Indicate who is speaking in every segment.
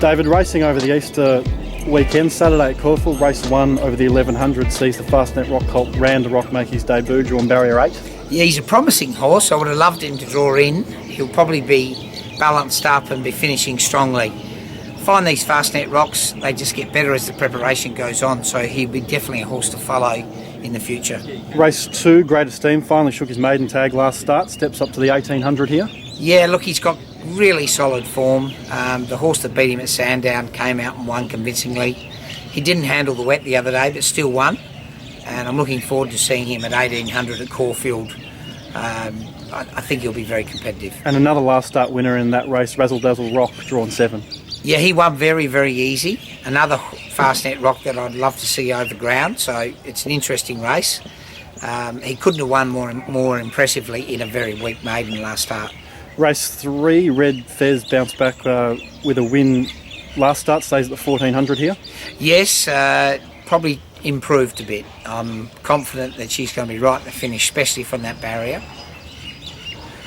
Speaker 1: David, racing over the Easter weekend, Saturday at Caulfield, race 1 over the 1100 sees the Fastnet Rock colt Randa Rock make his debut, drawn barrier 8.
Speaker 2: Yeah, he's a promising horse. I would have loved him to draw in. He'll probably be balanced up and be finishing strongly. Find these Fastnet Rocks, they just get better as the preparation goes on, so he'll be definitely a horse to follow in the future.
Speaker 1: Race 2, Great Esteem, finally shook his maiden tag last start, steps up to the 1800 here.
Speaker 2: Yeah, look, he's got really solid form. The horse that beat him at Sandown came out and won convincingly. He didn't handle the wet the other day, but still won. And I'm looking forward to seeing him at 1800 at Caulfield. I think he'll be very competitive.
Speaker 1: And another last start winner in that race, Razzle Dazzle Rock, drawn 7.
Speaker 2: Yeah, he won very, very easy. Another Fastnet Rock that I'd love to see over ground, so it's an interesting race. He couldn't have won more impressively in a very weak maiden last start.
Speaker 1: Race 3, Red Fez bounced back with a win last start, stays at the 1400 here.
Speaker 2: Yes, probably improved a bit. I'm confident that she's going to be right in the finish, especially from that barrier.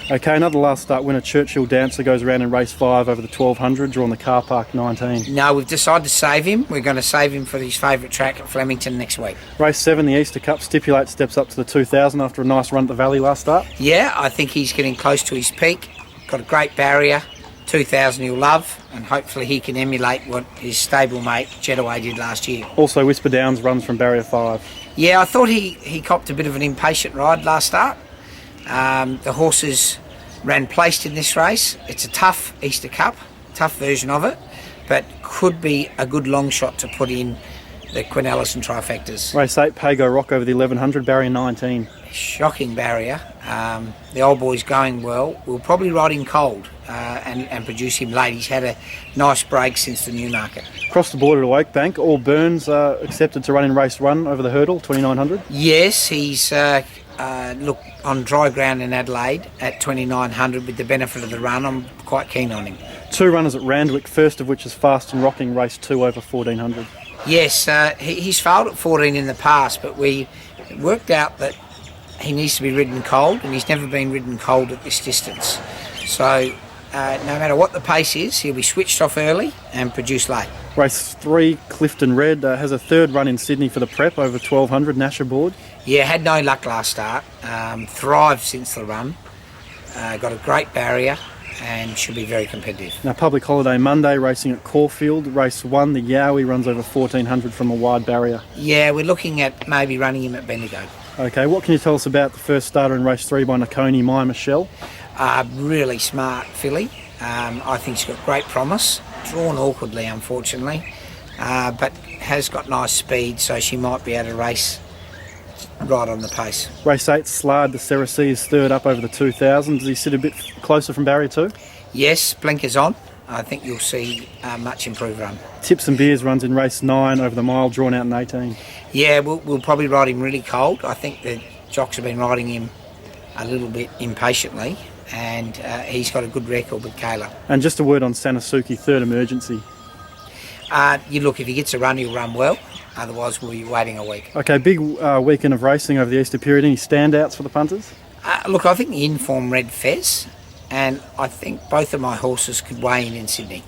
Speaker 1: Okay, another last start winner, Churchill Dancer, goes around in race 5 over the 1200, drawn the Car Park 19.
Speaker 2: No, we've decided to save him. We're going to save him for his favourite track at Flemington next week.
Speaker 1: Race 7, the Easter Cup, Stipulate steps up to the 2000 after a nice run at the Valley last start.
Speaker 2: Yeah, I think he's getting close to his peak. Got a great barrier, 2000 he'll love, and hopefully he can emulate what his stablemate Jetaway did last year.
Speaker 1: Also, Whisper Downs runs from barrier 5.
Speaker 2: Yeah, I thought he copped a bit of an impatient ride last start. The horses ran placed in this race. It's a tough Easter Cup, tough version of it, but could be a good long shot to put in the Quinn Ellison trifectas.
Speaker 1: Race 8, Pago Rock over the 1100, barrier 19.
Speaker 2: Shocking barrier. The old boy's going well. We'll probably ride him cold and produce him late. He's had a nice break since the Newmarket.
Speaker 1: Across the border to Oakbank, all Burns accepted to run in race 1 over the hurdle, 2900.
Speaker 2: Yes, he's on dry ground in Adelaide at 2900 with the benefit of the run. I'm quite keen on him. 2
Speaker 1: runners at Randwick, first of which is Fast and Rocking, race 2 over 1400.
Speaker 2: Yes, he's failed at 14 in the past, but we worked out that he needs to be ridden cold, and he's never been ridden cold at this distance. So no matter what the pace is, he'll be switched off early and produce late.
Speaker 1: Race 3, Clifton Red, has a third run in Sydney for the prep over 1200, Nash aboard.
Speaker 2: Yeah, had no luck last start, thrived since the run, got a great barrier and should be very competitive.
Speaker 1: Now, public holiday Monday, racing at Caulfield, race 1, the Yowie runs over 1400 from a wide barrier.
Speaker 2: Yeah, we're looking at maybe running him at Bendigo.
Speaker 1: Okay, what can you tell us about the first starter in race 3 by Nakoni, My Michelle?
Speaker 2: Really smart filly. I think she's got great promise. Drawn awkwardly, unfortunately, but has got nice speed, so she might be able to race right on the pace.
Speaker 1: Race 8, Slard, the Cersei is third up over the 2000. Does he sit a bit closer from barrier 2?
Speaker 2: Yes, blinkers on. I think you'll see a much improved run.
Speaker 1: Tips and Beers runs in race 9 over the mile, drawn out in 18.
Speaker 2: Yeah, we'll probably ride him really cold. I think the jocks have been riding him a little bit impatiently, and he's got a good record with Kayla.
Speaker 1: And just a word on Sanasuki, third emergency.
Speaker 2: You look, if he gets a run, he'll run well. Otherwise, we'll be waiting a week.
Speaker 1: Okay, big weekend of racing over the Easter period. Any standouts for the punters?
Speaker 2: Look, I think the informed Red Fez, and I think both of my horses could weigh in Sydney.